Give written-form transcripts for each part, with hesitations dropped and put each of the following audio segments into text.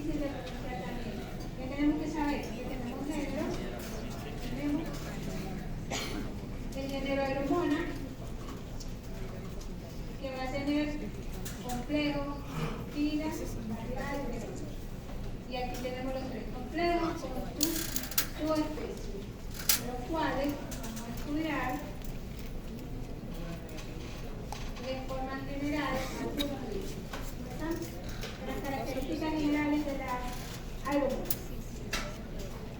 difícil de pronunciar también. ¿Qué tenemos que saber? Que tenemos género, tenemos el género de hormona, que va a tener complejos, pilas, variedades. Y aquí tenemos los tres complejos con su especie, los cuales vamos a estudiar de forma general algunos de ellos. Las características generales de la aeromorfia.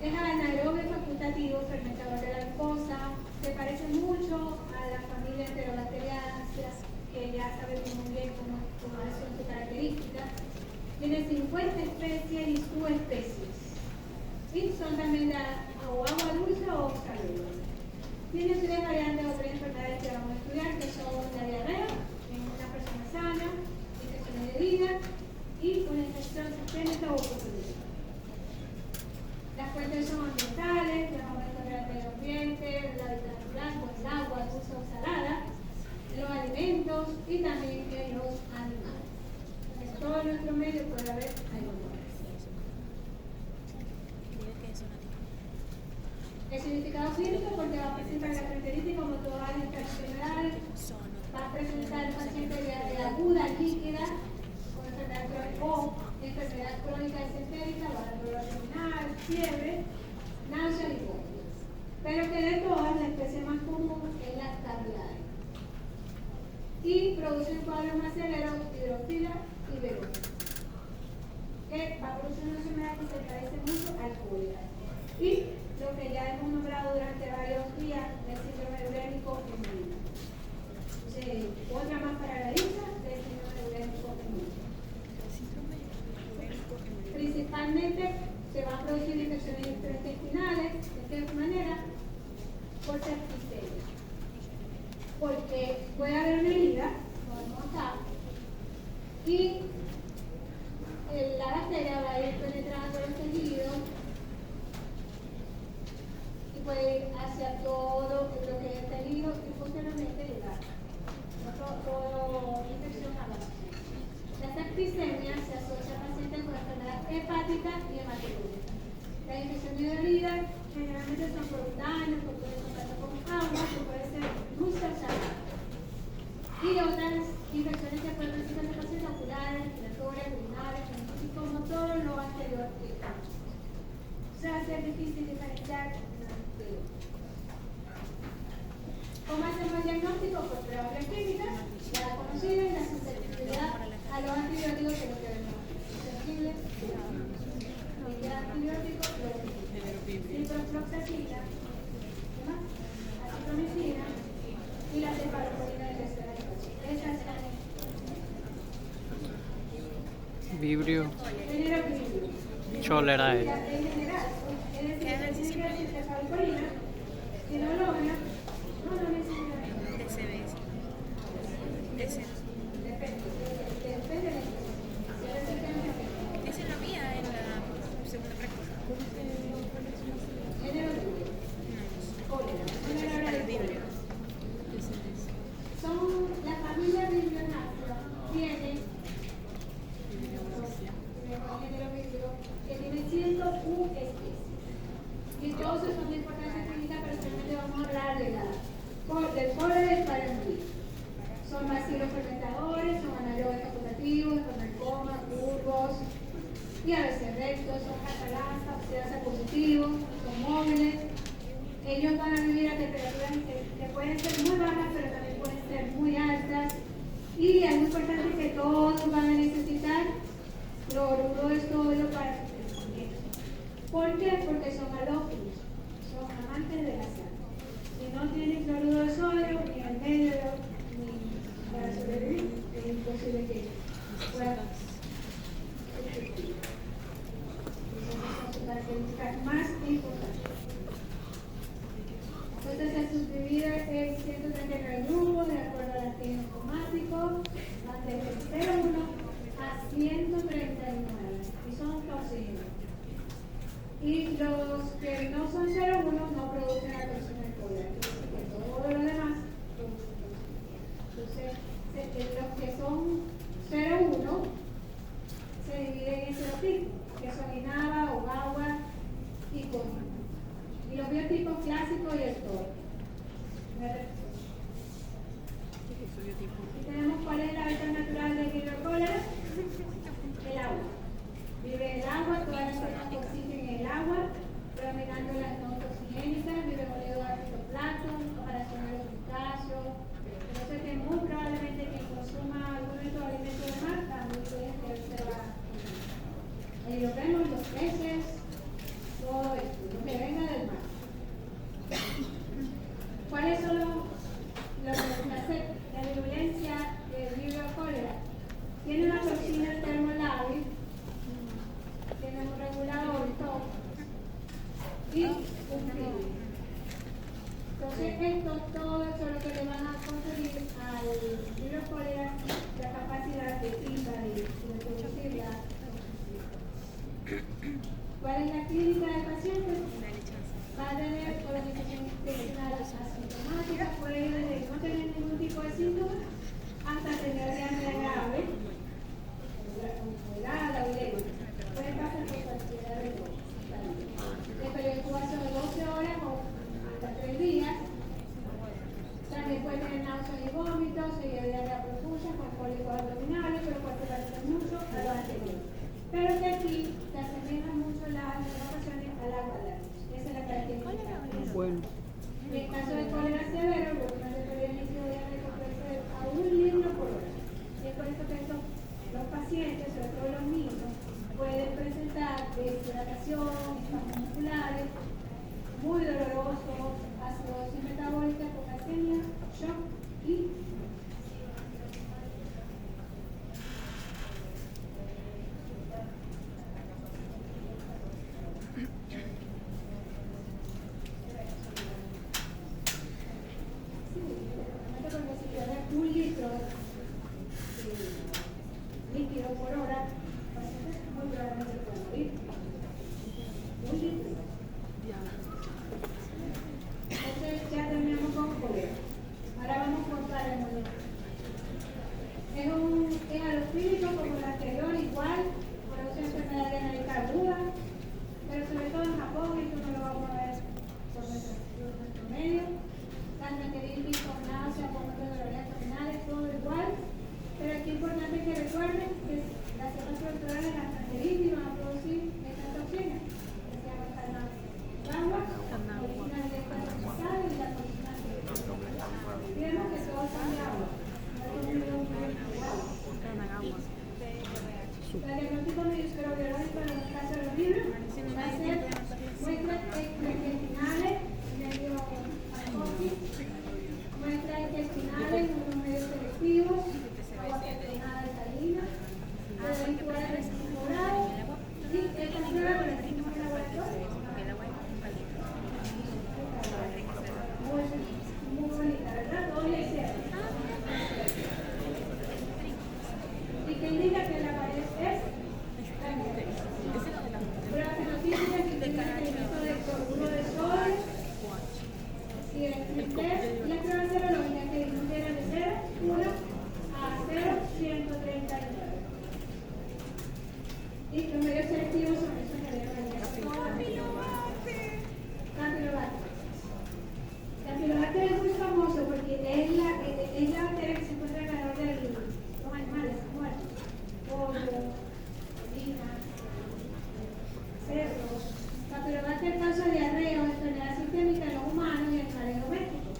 Es anaerobio facultativo, fermentador de la glucosa, se parece mucho a la familia Enterobacteriaceae, que ya sabemos muy bien cómo son sus características. Tiene 50 especies y subespecies. Y son también de agua dulce o salud. Tiene tres variantes o tres enfermedades que vamos a estudiar, que son la diarrea en una persona sana, infecciones de vida y una infección sistémica o oportunidad. Las fuentes son ambientales, que vamos a encontrar en el medio ambiente, el hábitat blanco, el agua, dulce o salada, los alimentos y también en los animales. En todo nuestro medio puede haber aeromorfia. El significado clínico, porque va a presentar la característica como todas las enfermedades, va a presentar el paciente diarrea aguda, líquida, con enfermedad crónica o enfermedad crónica disentérica, va a dar dolor abdominal, fiebre, náuseas y vómitos. Pero que de todas, la especie más común es la cardiaria. Y produce un cuadro más severo, hidrofila y verónica, que va a producir una enfermedad que se parece mucho al cólera. Y lo que ya hemos nombrado durante varios días, el síndrome urémico femenino. Otra más para la lista del síndrome urémico femenino. Principalmente se van a producir infecciones intestinales, ¿de qué manera? Por septicemia. Porque puede haber una herida, como vemos acá, y la bacteria va a ir penetrando los tejidos y puede ir hacia todo lo que es el tejido y posteriormente llegar toda infección a la bacteria. La septicemia se asocia a pacientes con enfermedad hepática y hematológica. Las infecciones de herida generalmente son por un daño, por contacto con agua, que puede ser muy salada. Y otras infecciones que pueden presentar en pacientes oculares, respiratorias, urinarias, y como todo lo anterior. O sea, es difícil diferenciar una de otra. ¿Cómo hacemos el diagnóstico? Por pruebas bioquímicas, ya la conocida, y la susceptibilidad a los antibióticos, que es lo que vemos aquí. Susceptible y antibióticos, ciprofloxacina, acitromicina y la cefalosporina de tercera generación. Esas son. Vibrio. Género vibrio. Cholerae. En general, es decir, tiene que decir cefalosporina, quinolona, no necesita. Depende de la Esa lo había en la segunda práctica. género vibrio. Cólera. Vibrio. Son la familia Biblionacia, tiene género vibrio, que tiene 101 especies. Y todos son de importancia clínica, pero solamente vamos a hablar de del cólera y paramilio. Son bacilos fermentadores, son anaerobios facultativos, son narcomas, bulbos, y a veces rectos, son catalasa, oxidasa positivos, son móviles. Ellos van a vivir a temperaturas que pueden ser muy bajas, pero también pueden ser muy altas. Y es muy importante que todos van a necesitar cloruro de sodio para su crecimiento. ¿Por qué? Porque son halófilos, son amantes de la sal. Si no tienen cloruro de sodio, ni al medio, ni para sobrevivir, es imposible que puedan existir. Esas son sus características más importantes. Entonces se subdivide en 139 grupos de acuerdo al activo cromático, desde 0,1 a 139, y son toxígenos. Y los que no son 0,1 no producen la toxina de cólera, es decir, que todo lo demás producen toxina. Entonces, los que son 0,1 se dividen en serotipos, y el cloro. Y tenemos cuál es el hábitat natural del Vibrio cólera. El agua. Vive en el agua, todas las células que oxígeno en el agua, predominando las no toxigénicas, vive en oleoducto fitoplancton, ojalá los crustáceos. Entonces que muy probablemente quien consuma algún de estos alimentos de mar también puede observar. Ahí lo vemos, los peces, todo esto, lo que venga del mar. ¿Cuáles son la virulencia del Vibrio cólera? Tiene una toxina termolábil, tiene un regulador TOC y un virus. Entonces, todo eso es lo que le van a conferir al Vibrio cólera la capacidad de invadir y de producir la toxina. ¿Cuál es la clínica del paciente? Va a tener organización intestinal asintomática, puede ir desde no tener ningún tipo de síntomas hasta tener diarrea grave, la viremia. Puede pasar por cualquiera de los de periodo de 12 horas o hasta 3 días. También puede tener náuseas y vómitos, diarrea profusa con cólicos abdominales, pero puede parecer mucho a lo anterior. Pero que aquí se asemeja mucho las ocasiones a la cólera. Esa es la característica. Bueno. En el caso de cólera severa, el volumen de periodo debe crecer a 1 litro por hora. Y es por eso que los pacientes, sobre todo los niños, pueden presentar deshidratación, espasmos musculares, muy dolorosos, acidosis metabólica, hipocalemia, shock y un litro líquido por hora, muy probablemente puede morir. Un litro. Entonces ya terminamos con cólera. Ahora vamos por paranoia. Es alofílico como el anterior, igual, produce enfermedad de nariz aguda, pero sobre todo en Japón, esto no lo vamos a ver por nuestro medio. Gastroenteritis con náusea, con dolores abdominales, todo igual. Pero aquí es importante que recuerden que las células productoras de gastroenteritis van a producir esta toxina, que se llama carnagua, origina directamente y la toxina que vemos que todos son de agua. La diagnóstico microbiológico en el caso de los libros va a ser muestras extraintestinales, medio muestras intestinales, unos medios selectivos, agua carbonada alcalina, molecular de 5 grados y esta prueba con el signo de laboratorio. Muy bonita, ¿verdad? Todos le hicieron. Y que indica que la pared es prueba fenotípica que indica que el uso de cloruro de sodio y la prueba serológica que disminuye de 0,1 a 0,139. Y los medios selectivos son esos que deben venir. Campylobacter es muy famoso porque es la bacteria que se encuentra alrededor de los animales muertos. Pollo, gallina, cerdos. Campylobacter causa diarrea o enfermedad sistémica en los humanos y animales domésticos.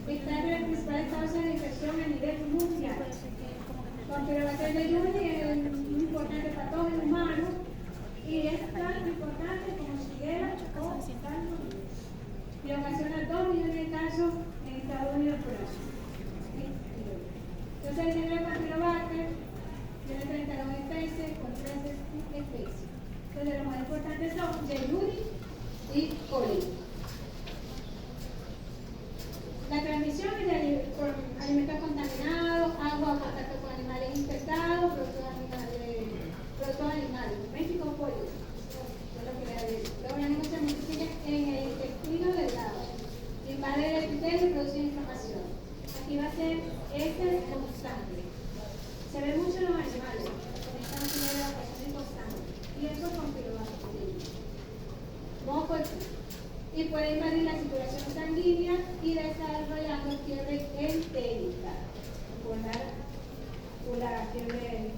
Está entre las principales causas de infección a nivel mundial. Campylobacter jejuni es un importante patógeno humano y es tan importante como Shigella o Salmonella. Y ocasiona 2 millones de casos en Estados Unidos por año. Entonces, el género Campylobacter tiene 32 especies con 13 especies. Entonces, los más importantes son Jejuni y Coli. La transmisión es por alimentos contaminados, agua o contacto con animales infectados, productos animales, domésticos, pollo. Los organismos se multiplican en el intestino delgado, invade el epitelio y produce inflamación. Aquí va a ser constante. Se ve mucho en los animales, con esta evacuación constante. Y eso con Campylobacter. Moco y y puede invadir la circulación sanguínea y desarrollando fiebre entérica con la fiebre.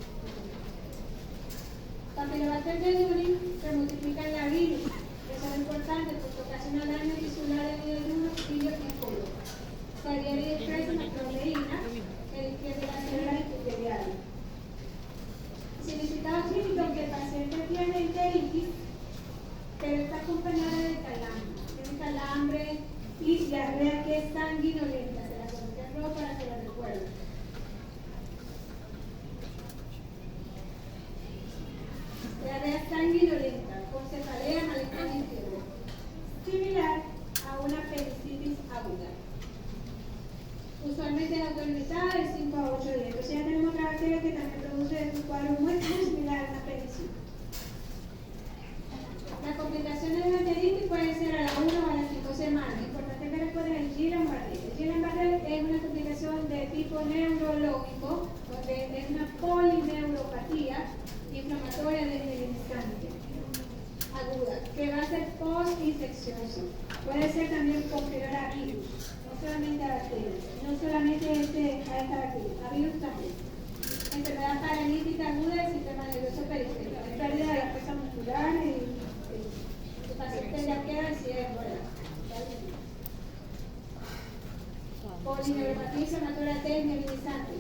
Papilobacter jejuni se multiplica en la virus. Eso es importante porque ocasiona daño tisular en el ayuno y en colon. Se adhiere y expresa una proteína que difiere las células epiteliales. Significado clínico que el paciente tiene enteritis, pero está acompañada de calambre. Tiene calambre y diarrea que es sanguinolenta. Se la coloqué en rojo para que lo recuerden. Diarrea sanguinolenta, con cefalea, malestar y fiebre. Similar a una apendicitis aguda. Usualmente es autolimitada de 5 a 8 días. Entonces ya tenemos otra bacteria que también produce un cuadro muy similar a una apendicitis. Las complicaciones de la enteritis pueden ser a las 1 o a las 5 semanas. Importante que recuerden el Guillain-Barré. El Guillain-Barré es una complicación de tipo neurológico, donde es una polineuropatía inflamatoria desde el instante aguda, que va a ser post-infecciosa. Puede ser también posterior a virus, no solamente a bacterias, no solamente a esta bacteria, a virus también. Enfermedad paralítica aguda del sistema nervioso periférico, pérdida de la fuerza muscular y el paciente ya queda en silla de ruedas. Polineuropatía inflamatoria desmovilizante.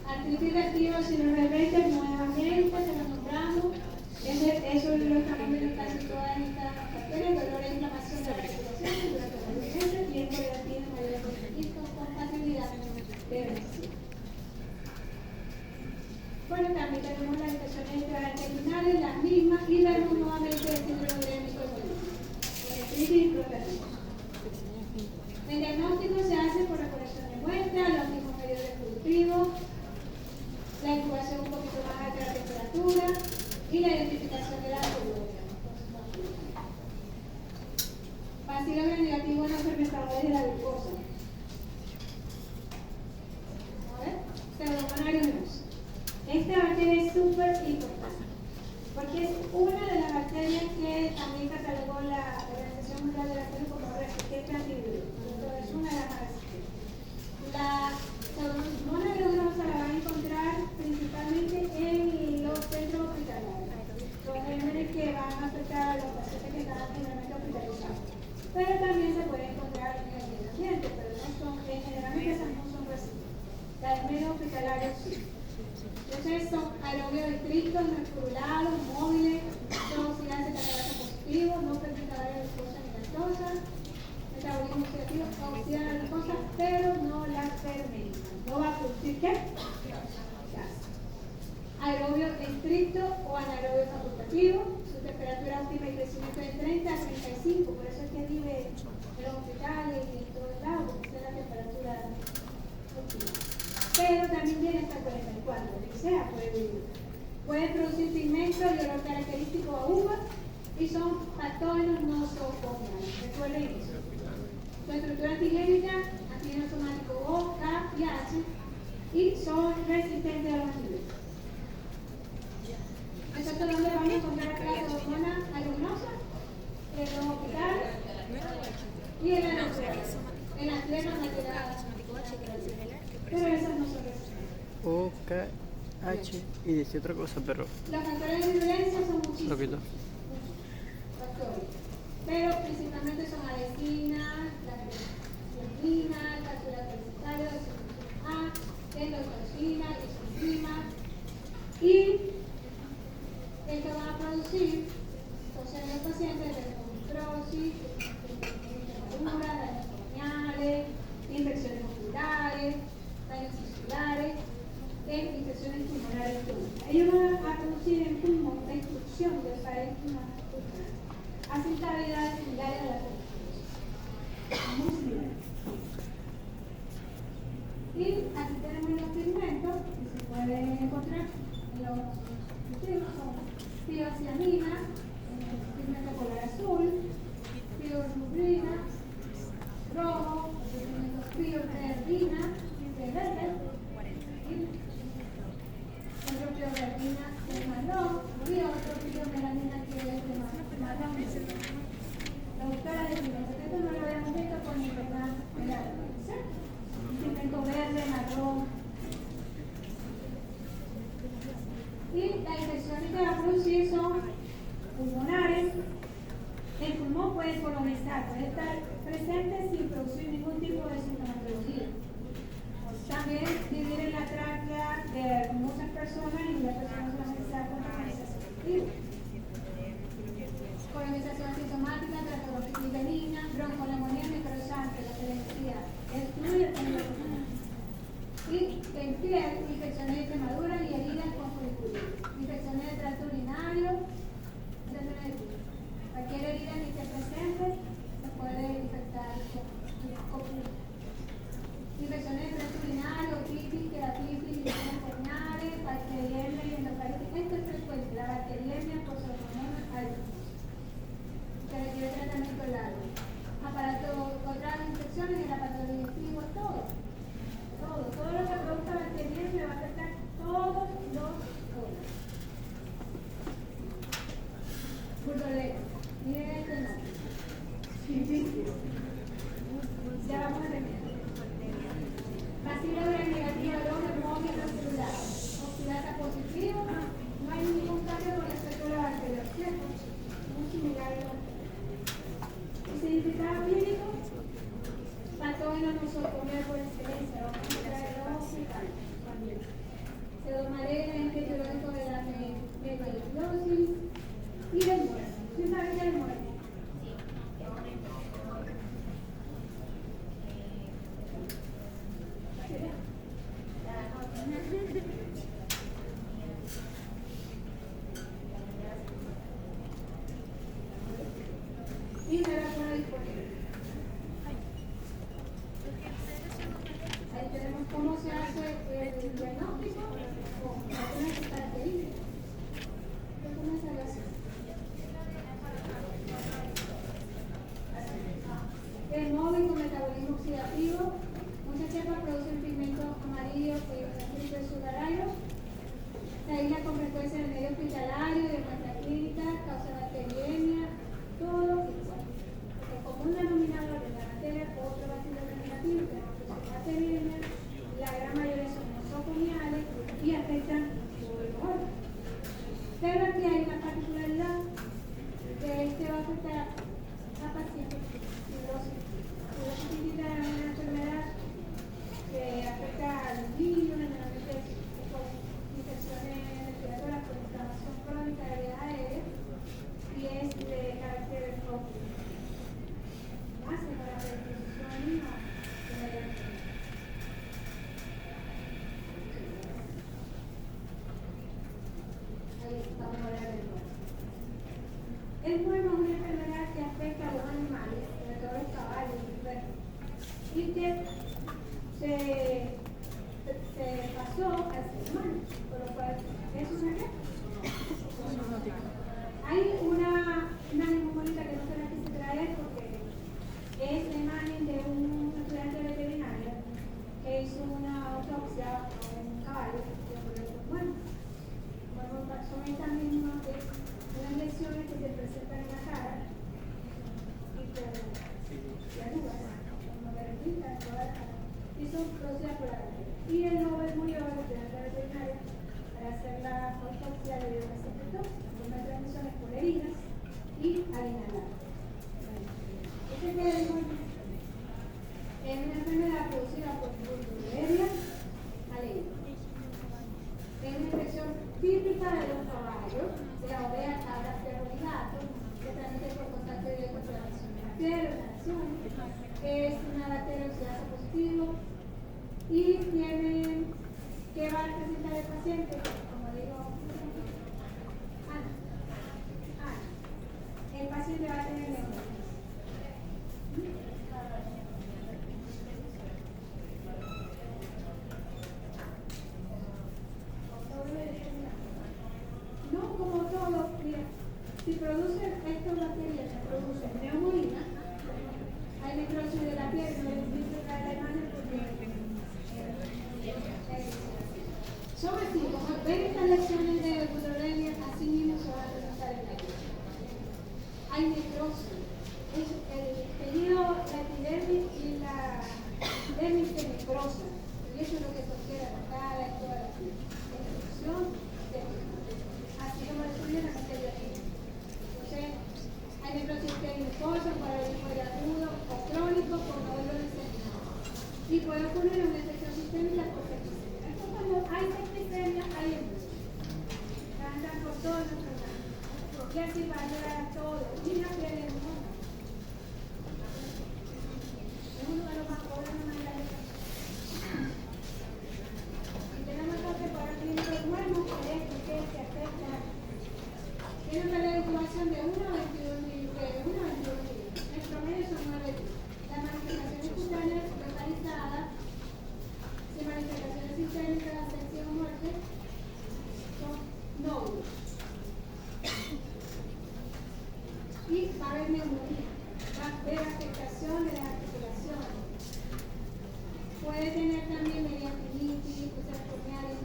Artritis reactiva sinovial nuevamente, se lo nombramos. Eso lo estamos viendo en casi todas estas bacterias, dolor e inflamación de la articulación durante la adolescencia y en tiene mayor conflicto con facilidad de reacción. Bueno, también tenemos las infecciones intraintestinales, las mismas, y vemos nuevamente el síndrome urémico artritis y proteína. El diagnóstico se hace por recolección de muestras, los mismos medios reproductivos, la incubación un poquito más alta de la temperatura y la identificación de la célula. Bacilos gram-negativos no fermentadores de la glucosa. A ver, Pseudomonas. Esta bacteria es súper importante porque es una de las bacterias que también catalogó la Organización Mundial de la Salud como resistente a antibióticos. Es una de las más resistentes. La Pseudomonas aeruginosa la van a encontrar principalmente en los centros hospitalarios, los gérmenes que van a afectar a los pacientes que están generalmente hospitalizados. Pero también se puede encontrar en el medio ambiente, pero no son, generalmente esas no son resistentes. La del medio hospitalario sí. Entonces son aerobios estrictos, no escurulados, móviles, son oxidantes de grasa positivo, no fermentadores de glucosa ni lactosa, metabolismo oxidativo, oxidan la glucosa, pero no la fermentan. ¿No va a producir qué? Gas. Aerobio estricto o anaerobio facultativo, su temperatura óptima y crecimiento de 30 a 35, por eso es que vive en los hospitales y en todos lados, porque esa es la temperatura óptima. Pero también viene hasta 44, o sea, puede vivir. Puede producir pigmento y olor característico a uva y son patógenos nosocomiales. Recuerden eso. Su estructura antigénica, antígeno somático O, K y H, y son resistentes a los antibióticos. Nosotros dónde vamos a encontrar la Pseudomonas aeruginosa, en los hospitales y en la naturaleza. En las flemas naturales. Pero esas no son resistentes. O, K, H y decía otra cosa, pero Los factores de virulencia son lo muchísimos. quito. Factores. Pero principalmente son adhesinas, la clorina, el calculato principal, A, endotoxina, isozima, y esto va a producir, entonces en los pacientes, dermatosis, quemaduras, daños corneales, infecciones oculares, daños tisulares, infecciones pulmonares crónicas. Ellos van a producir en pulmón la destrucción del parénquima pulmonar. Hacen cavidades similares a la tuberculosis. Muy similares. Y aquí tenemos los pigmentos que se pueden encontrar en los cultivos, son tiocianina, pigmento color azul, tiorubina, rojo, tioverdina, de verde, otro tioverdina de marrón y otro tiomelanina que es de marrón. La autora de pigmentos. Esto no lo habíamos visto con ninguna melana, ¿cierto? Un pigmento verde, marrón. Y las infecciones que va a producir son pulmonares. El pulmón puede colonizar, puede estar presente sin producir ningún tipo de sintomatología. También vivir en la tráquea de muchas personas y las personas solamente se dan cuenta con esa activa. Colonización asintomática, traqueotomía benigna, bronconeumonía necrosante, la que les decía, excluye el y en piel, infecciones de quemaduras y heridas con foliculitis, infecciones de tracto urinario, cualquier herida que esté presente se puede infectar con infecciones de tracto urinario, otitis, queratitis, infecciones corneales, bacteriemia y endocaritis. Esto es frecuente, la bacteriemia por pseudomonas alba, que requiere tratamiento largo. Otras infecciones, el aparato digestivo, todo lo que produzca bacteriemia va a afectar todos los órganos. Burdolero, miren este nombre. Ya vamos a terminar. Bacilo gram negativa, doble, móvil, no celular. Oxidasa positivo, no hay ningún cambio con respecto a la bacteria, ¿cierto? Muy similar a la significado clínico, patógeno nosocomio por excelencia, vamos a entrar en los hospitales también. Pseudomalea, etiológico de la megalulosis y del muerto. ¿Quién sabe qué es el muerto? Y de la zona disponible. Ahí tenemos cómo se hace el diagnóstico con algunas características. ¿Cómo se hace? El móvil con metabolismo oxidativo. Muchas cepas producen pigmentos amarillos que sugararios. Se aísla con frecuencia en el medio hospitalario, de muestra clínica, causa bacteriemia, todo igual. El común denominador de la bacteria, otro bacilo negativo, que es la bacteriemia, la gran mayoría son nosocomiales y afectan todo el órgano. Pero aquí hay una particularidad, que este va a afectar a pacientes fibrosis. Fibrosis quística es una enfermedad que afecta al niño, generalmente con infecciones respiratorias por inflamación crónica de vía aérea y es de carácter crónico. Más de la predisposición ahí vamos a ver el muerto. El muerto es una enfermedad que afecta a los animales, sobre todo los caballos y los perros, y que se pasó al ser humano, por lo cual es una qué? Hay una imagen muy bonita que no se la quise traer porque es la imagen de un estudiante veterinario que hizo una autopsia en un caballo que murió con muerte. Bueno, son estas mismas unas lesiones que se presentan en la cara y con arrugas, como vertitas, toda la cara, y son producidas por la bacteria. Y el Nobel murió en el estudiante veterinario para hacer la autopsia de la una transmisiones por heridas y al inhalar. Este que es una enfermedad producida por Burgdorfia alegre. Es una infección típica de los caballos, de la oveja, cabras, perros y gatos, que transmite por contacto directo con la acción de bacterias, es una bacteria oxidasa positivo y tiene que va a presentar el paciente, como digo, el paciente va a tener neumonía. No como todo, mira, si producen estas bacterias, se producen neumonía, hay necrosis de la piel, no les dice traer la imagen porque son así, como ven estas lesiones de Burgdorfia, así mismo se van a presentar en la piel. Hay necrosis. El Eso es lo que considera acá la toda la ejecución de así como lo estudian las anteriores. Entonces, hay necrosis mucosa, paralítico agudo o crónico con nódulo diseminado. Y puede ocurrir una infección sistémica por septicemia. Esto cuando hay septicemia, hay embudo. Andan por todo nuestro cuerpo. Y así va a llegar a todo. Y la piel es uno. Es uno de los más pobres de la vida. Y tenemos que para clínicos nuevos que es que se afecta. Tiene una incubación de 1 a 21 días. En promedio son 9 días. Las manifestaciones cutáneas localizadas, sin manifestaciones sistémicas, afección o muerte, son nódulos. Y va a haber neumonía, va a haber afectación de las articulaciones. Puede tener también mediastinitis, ulcercomiales,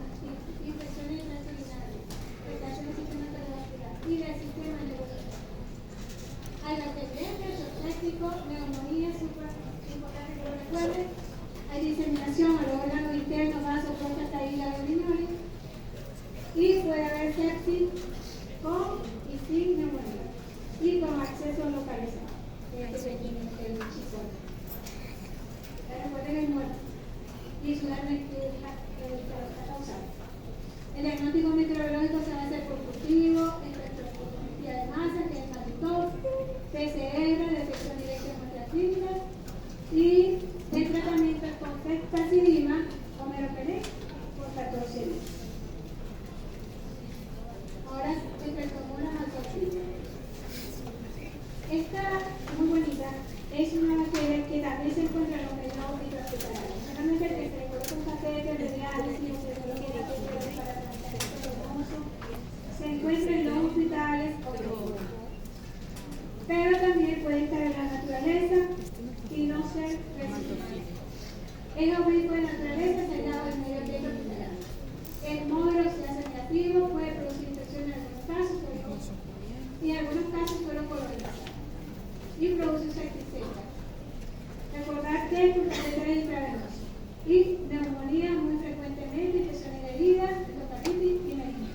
infecciones intestinales, afectación del sistema cardiovascular y del sistema neurológico. Hay bacterias, shock séptico, neumonía, súper importante que lo recuerden. Hay diseminación a los órganos internos, vasos, próstata, hígado, riñones. Y puede haber sepsis con y sin neumonía. Y con acceso localizado. El chico. Recuerden el muerto. Y su daño que está causado. El diagnóstico microbiológico se va a hacer por cultivo, espectroscopía de masa, que es magnitud, PCR, detección directa de muestras clínicas, y el tratamiento es con ceftazidima o meropenem por 14 días. Ahora, estreptococcus auxiliares. Esta, muy bonita, es una bacteria que también se encuentra en los medios intrahospitalarios. Solamente el que se coloca un catéter de diálisis o se coloca un catéter para tratamiento venoso se encuentra en los hospitales o los. Pero también puede estar en la naturaleza y no ser residual. Es oblicuo en la naturaleza, aislado del medio ambiente hospitalario. El módulo se hace negativo, puede producir infección en algunos casos, y en algunos casos solo colonizar. Y produce septicemia. Recordar que es un catéter intravenoso. Y neumonía muy frecuentemente, infecciones de herida, endocardititis y meningitis.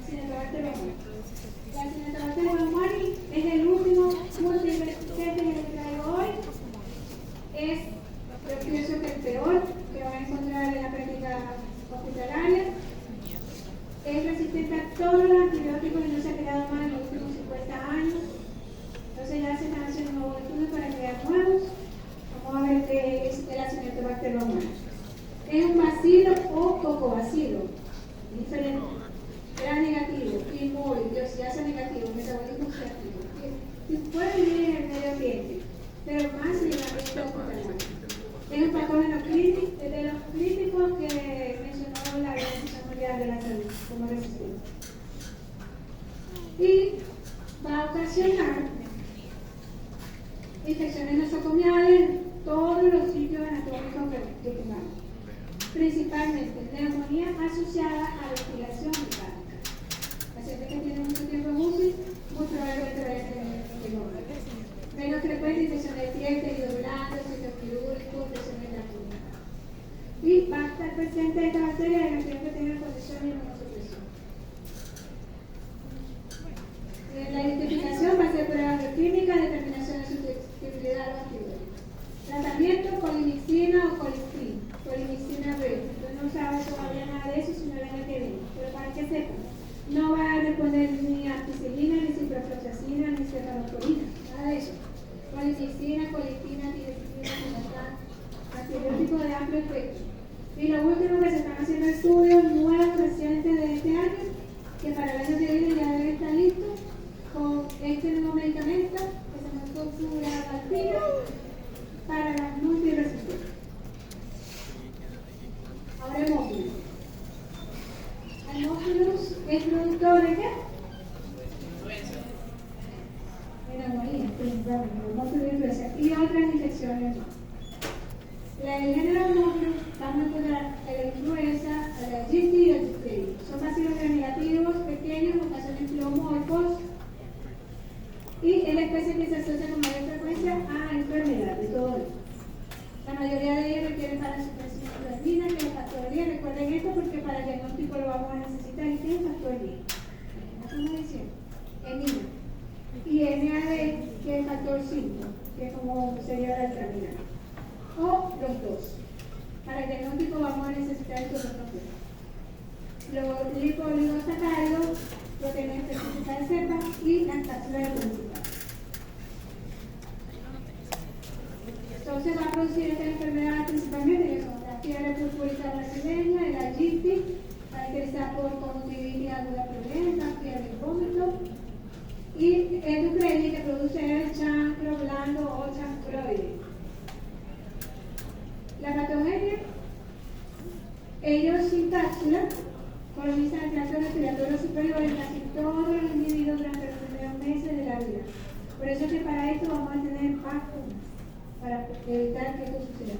Cinetobacter baumannii. La Cinetobacter baumannii es el último multiresistente que les traigo hoy. Es, yo pienso que el peor que van a encontrar en la práctica hospitalaria. Es resistente a todos los antibióticos y no se ha creado más en los últimos 50 años. Entonces ya se están haciendo nuevos estudios para crear nuevos. Vamos a ver qué es el Acinetobacter baumannii. Es un bacilo o cocobacilo. Diferente. Era negativo, inmóvil, diosidasa negativo, metabolismo séptico. Puede vivir en el medio ambiente, pero más en el ambiente hospitalario. Es un patógeno crítico, de los críticos que mencionó la Organización Mundial de la Salud como resistente. Y va a ocasionar infecciones nosocomiales en todos los sitios anatómicos que tengamos. Principalmente neumonía asociada a ventilación mecánica. Pacientes que tienen mucho tiempo en UCI, muy probablemente van a tener neumonía. Menos frecuente infección de piel, tejido blando, sitio quirúrgico, infecciones de la pulmón. Y va a estar presente esta bacteria en los que tengan condición de inmunosupresión. La identificación va a ser pruebas bioquímicas, determinación de susceptibilidad a los antibióticos. Tratamiento, colimicina o colistrin, colimicina B. Entonces no sabe todavía nada de eso, sino el año que viene. Pero para que sepan, no va a responder ni ampicilina, ni ciprofloxacina, ni cefalosporina, nada de eso. Colimicina, colistina, tioxina, antibióticos de amplio espectro. Y lo último que se están haciendo estudios nuevos recientes de este año, que para el año que viene ya debe estar listo, con este nuevo medicamento que se llama fludarabactina para las multiresistencias. Ahora el módulo. El módulo es productor de qué? De neumonía, y otras infecciones más. El género módulo vamos a encontrar la influenza, la GT y el difteria. Son bacilos negativos, pequeños, ocasiones pleomorfos, y es la especie que se asocia con mayor frecuencia enfermedad, de todo esto. La mayoría de ellos requieren para su crecimiento de vida, que el factor 10, recuerden esto porque para el diagnóstico lo vamos a necesitar. ¿Y qué es el factor 10? ¿Cómo dicen? Enina. Y NAD, que es el factor 5, que es como sería la vitamina. O los dos. Para el diagnóstico vamos a necesitar estos dos factores. Los liposacáridos, proteínas específicas de cepa y las cápsulas de principal. Entonces va a producir esta enfermedad principalmente, que son la fiebre purpúrica brasileña, el agiti, caracterizada por conjuntivitis aguda violenta, fiebre y vómito, y el Ducreni, que produce el chancro blando o chancroide. La patogenia, ellos sin cápsula colonizan el tracto respiratorio superior en casi todos los individuos durante los primeros meses de la vida. Por eso es que para esto vamos a tener vacunas, para evitar que esto suceda.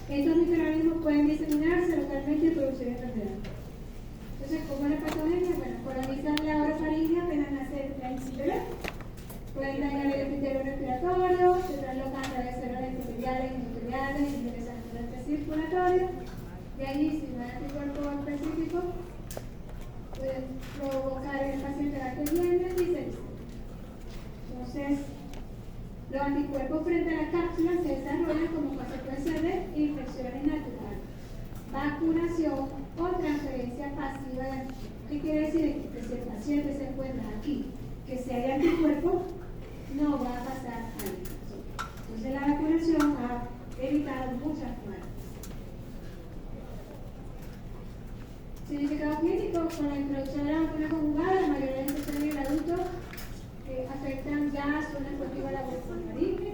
Estos microorganismos pueden diseminarse localmente y producir enfermedad. Entonces, ¿cómo es la patogenia? Bueno, colonizan la orofaringe apenas nace el bebé. Pueden dañar el epitelio respiratorio, se translocan a través de células epiteliales y endoteliales y ingresan al torrente circulatorio. De allí, si no hay anticuerpo específico, pueden provocar en el paciente la que viene y se dice. Entonces, los anticuerpos frente a la cápsula se desarrollan como consecuencia de infecciones naturales, vacunación o transferencia pasiva de anticuerpos. ¿Qué quiere decir? Que si el paciente se encuentra aquí, que si hay anticuerpos, no va a pasar a la infección. Entonces, la vacunación ha evitado muchas muertes. Significado clínico: con la introducción de la vacuna conjugada, la mayoría de las infecciones en el adulto afectan ya zonas cultivas de la bucofaringe,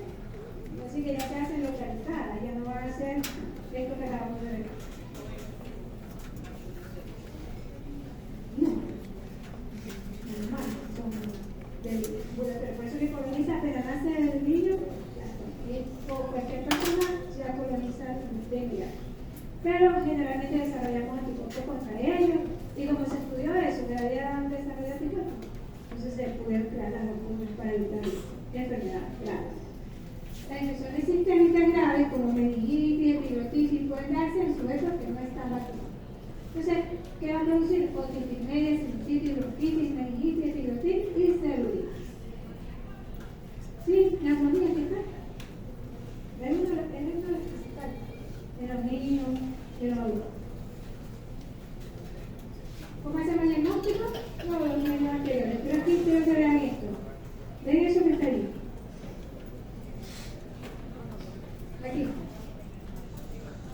así que ya se hacen localizadas, ya no van a ser esto que acabamos de ver. No, normal, son pero por eso que coloniza apenas nace el niño, o cualquier persona ya coloniza de inmediato. Pero generalmente desarrollamos anticuerpos contra ellos, y como se estudió eso, que había desarrollado anticuerpos, entonces se pudieron crear las vacunas para evitar enfermedades graves. Las infecciones sistémicas graves, como meningitis, epiglottitis, pueden darse en sujetos que no están vacunados. Entonces, ¿qué va a producir? Otitis media, sinusitis, bronquitis, meningitis, epiglottitis y celulitis. Sí, neumonía, ¿qué tal? Es uno de los principales de los niños, de los adultos. ¿Cómo hacemos el diagnóstico? No, los niños anteriores. Pero aquí quiero que vean esto. ¿Ven eso que está ahí? Aquí.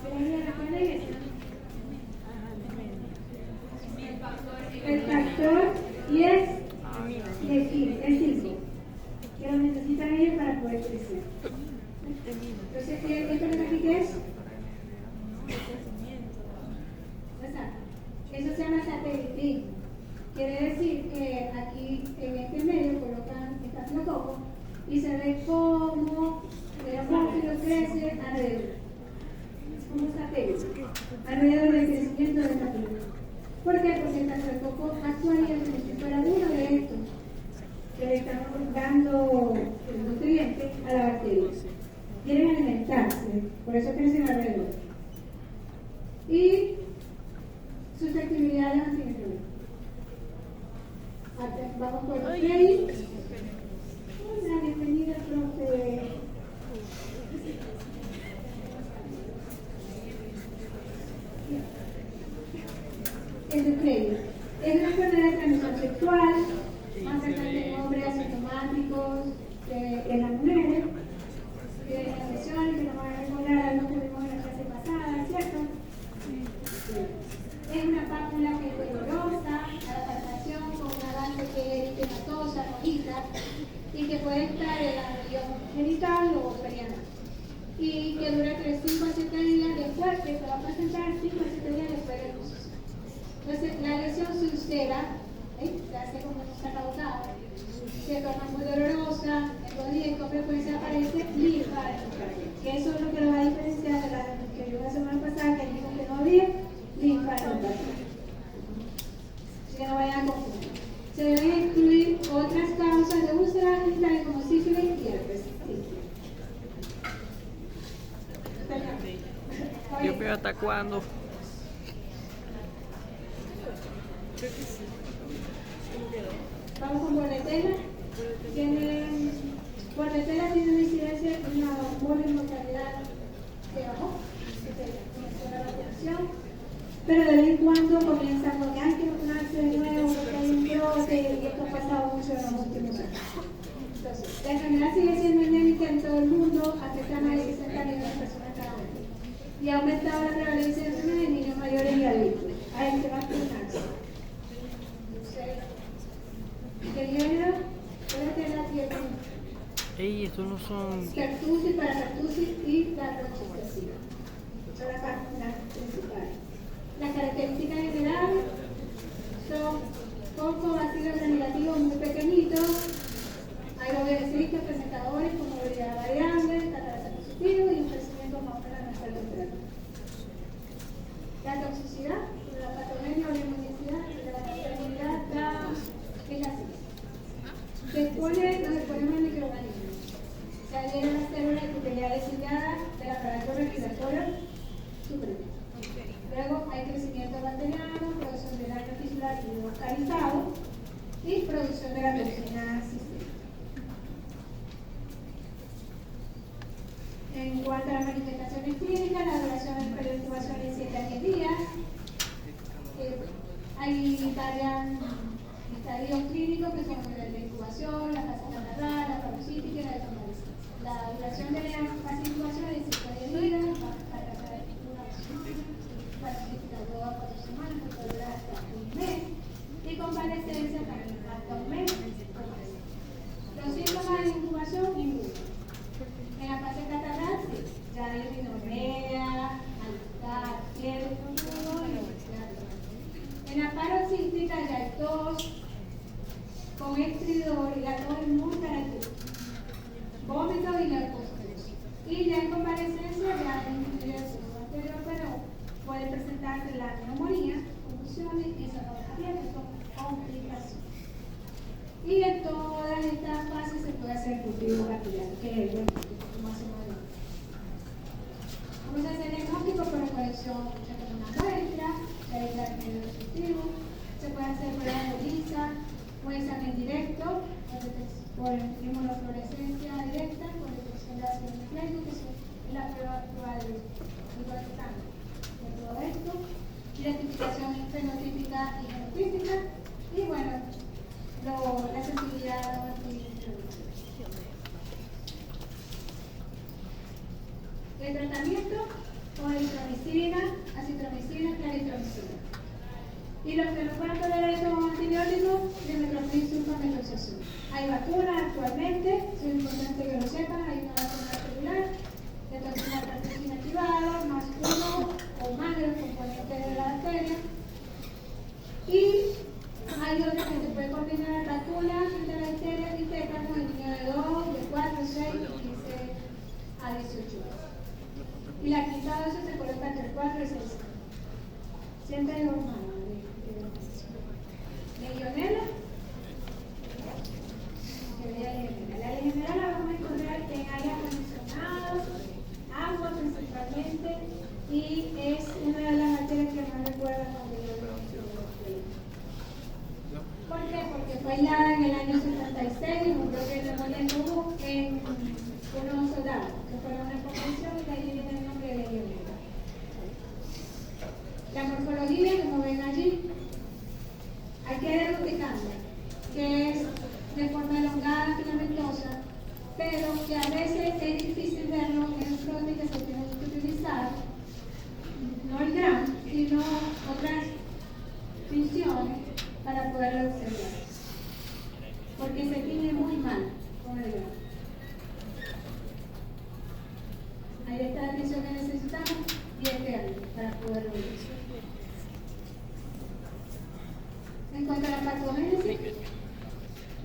¿Ven la cara y eso? El factor 10 y el 5. Que lo necesitan ellos para poder crecer. Entonces, ¿esto que está aquí qué es? Eso se llama satelitismo. Quiere decir que aquí en este medio colocan estafilococo y se ve cómo el óvulo crece alrededor. Es como un satélite alrededor del crecimiento del estafilococo. ¿Por qué? Porque el estafilococo actuaría como si fuera uno de estos que le están dando el nutriente a la bacteria. Quieren alimentarse, por eso crecen alrededor. Y susceptibilidad a los antimicrobianos. Vamos por los créditos. Hola, bienvenida, profe. El Ducreni es una enfermedad de transmisión sexual, más frecuente en hombres asintomáticos que en las mujeres. Las lesiones que nos van a recordar, no tuvimos en la clase pasada, ¿cierto? Es una pápula que es dolorosa a la palpación, con una base que es eritematosa, rojiza, y que puede estar en la región genital o perianal. Y que dura entre 5 a 7 días después, que se va a presentar 5 a 7 días después del proceso. Entonces, la lesión se ulcera, se hace como un sacabocado, se torna muy dolorosa, en 2 días con frecuencia aparece linfa endotráquea, que eso es lo que lo va a diferenciar de la que yo la semana pasada, que dijo que no había linfa endotráquea. Así que no vayan a confundir. Se deben excluir otras causas de úlceras genitales como sífilis y herpes. ¿Hasta cuándo? Creo que sí. ¿Cómo quedó? Vamos con Bordetella. Bordetella tiene una incidencia en una monomortalidad que bajó, comenzó la vacunación, pero de vez en cuando comienzan con que hay que vacunarse de nuevo, porque hay un brote, y esto ha pasado mucho en los últimos años. Entonces, la enfermedad sigue siendo endémica en todo el mundo, afecta a más de 60 millones de personas cada año. Y ha aumentado la prevalencia de enfermedades en niños mayores y adultos. Hay que vacunarse. ¿De género? Bordetella tiene Ey, estos no son... pertussis, parapertussis y la roxicacina. Son las principales. Las características generales son poco vacilos granulativos muy pequeñitos, aerobiociclos presentadores con movilidad variable, catarata positivo y un crecimiento más para nuestra temperatura. La toxicidad, la patogenia o la inmunicidad, la inmunidad es la siguiente. Nos exponemos al microorganismo. Se adhieren las células epiteliales ciliadas del aparato respiratorio superior. Luego hay crecimiento bacteriano, producción de daño tisular y localizado y producción de la toxina sistémica. En cuanto a las manifestaciones clínicas, la duración del periodo de incubación es 7 a 10 días. Hay estadios clínicos que son el de incubación, la fase catardal, la parasítica y la de convalescencia. La duración de la fase de incubación es 5 a 10 días, para cada parasítica 2 a 4 semanas, que puede durar hasta un mes, y convalescencia también hasta un mes. Los síntomas de incubación, ninguno. En la fase catardal, sí, ya hay rinorrea, malestar, fiebre, todo y en la paroxística ya hay tos con estridor y la tos es muy característica. Vómito y leucostosis. Y ya en convalescencia ya incluye el curso anterior, pero puede presentarse la neumonía, confusiones y sonografía, que son complicaciones. Y en todas estas fases se puede hacer cultivo capilar, que es el como hacemos hoy. Vamos a hacer diagnóstico por colección de una muestra, de medio restrictivo, se puede hacer pruebas de lisa, un examen directo, por inmunofluorescencia directa, por detección de ácido nucleico, que es la prueba actual de sangre. De todo esto, identificación fenotípica y genotípica, y bueno, la sensibilidad antimicrobiana. El tratamiento con eritromicina, acitromicina, claritromicina. Y los que no pueden tolerar estos antibióticos, dimetroprid, sulfamethoxazol. Hay vacunas actualmente, es importante que lo sepan, hay una vacuna celular de toxina perfecta inactivada, más uno o más de los componentes de la bacteria. Y hay otras que se puede combinar vacunas contra la bacteria y tétano en niños de 2, de 4, 6 y 15 a 18 horas. Y la quinta dosis se coloca entre 4 y 6 años. Siempre hay hormona de Legionela. La legionela la vamos a encontrar en aire acondicionado, agua principalmente, y es una de las bacterias que más recuerdan cuando yo lo mencioné. ¿Por qué? Porque fue aislada en el año 76 y murió de neumonía que hubo en unos soldados que fueron a una convención y de ahí viene el nombre de legionela. La morfología, como ven allí, aquí hay urticante, que es de forma elongada, filamentosa, pero que a veces es difícil verlo en un frote que se tiene que utilizar, no el gram, sino otras funciones para poderlo observar, porque se tiene muy mal con el gram. Ahí está la atención que necesitamos y este año para poderlo ver. En cuanto a la patogénesis,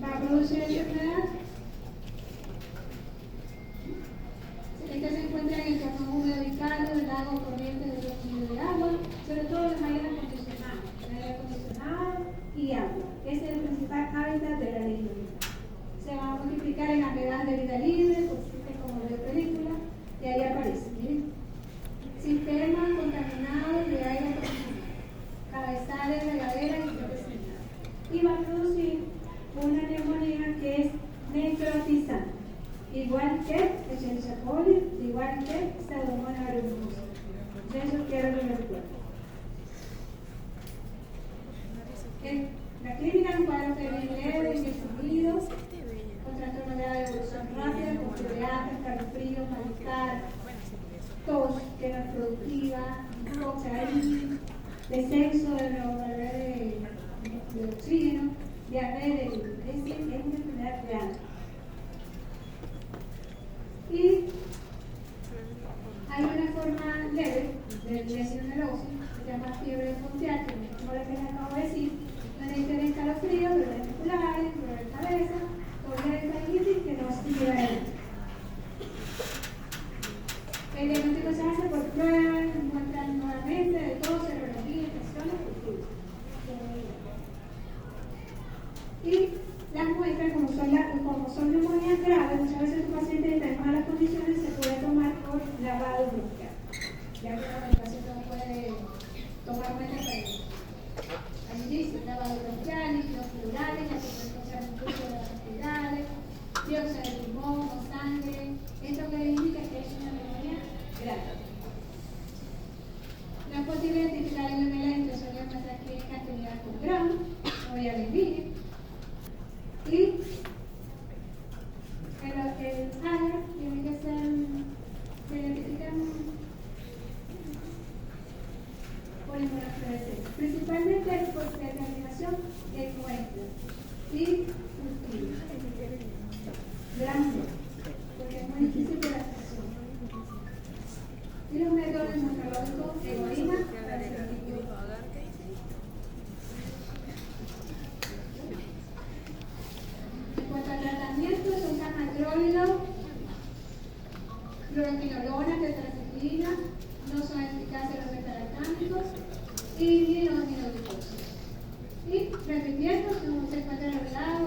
va a producir enfermedad. Esta se encuentra en el entorno húmedo y cálido, de lagos, corrientes, de ríos de agua, sobre todo de aire acondicionado y agua. Ese es el principal hábitat de la legionela. Se va a multiplicar en las regadas de vida libre, consiste como de película, y ahí aparece. Miren. Sistema contaminado y va a producir una neumonía que es necrotizante, igual que Escherichia coli, igual que Pseudomonas aeruginosa. De eso quiero que lo recuerden. La clínica es un cuadro que viene leve, indefinido, con trastorno grave de evolución rápida, con fiebre alta, escalofrío, malestar, tos que no es productiva, hipoxia, descenso de los valores de oxígeno, diarrea de líquido. Es decir, es una enfermedad real. Y hay una forma leve de legionellosis que se llama fiebre de Pontiac, que es como la que les acabo de decir, donde tienen escalofríos, dolores musculares, dolor de cabeza, dolor de faringitis que no sigue adelante. El diagnóstico se hace por pruebas, muestran nuevamente de todo, serología, infecciones, cultivos. Y las muestras, como son neumonías graves, muchas veces el paciente está en malas condiciones, se puede tomar por lavado bronquial. Ya que el paciente no puede tomar muestras para eso. Al inicio, lavado bronquial, líquidos plurales, la consecuencia de un curso de las actividades, dióxido de pulmón o sangre. Esto que indica que es una neumonía grave. No es posible identificar el elemento solo en nuestras clínicas actividad con Gram o vía Levine. Y el área tiene que ser, se identifican por inmunofluorescencia, principalmente por determinación de muestras y cultivos. Gracias, porque es muy difícil de la expresión. Y los métodos inmunológicos de orina para el sentido. En cuanto al tratamiento, son camatróleo, fluoroquinolona, tetracyclina, no son eficaces los beta-lactámicos y hidroxiglucosa. Y repitiendo, según se encuentra revelado,